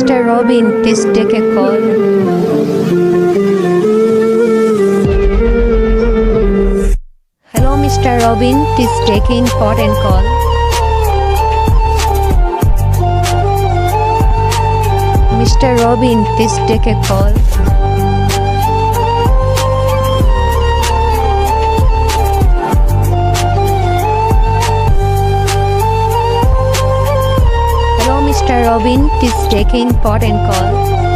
Mr. Robin, please take a call. Hello, Mr. Robin, please take in important call. Mr. Robin, please take a call. Hello, Mr. Robin, please take in important call.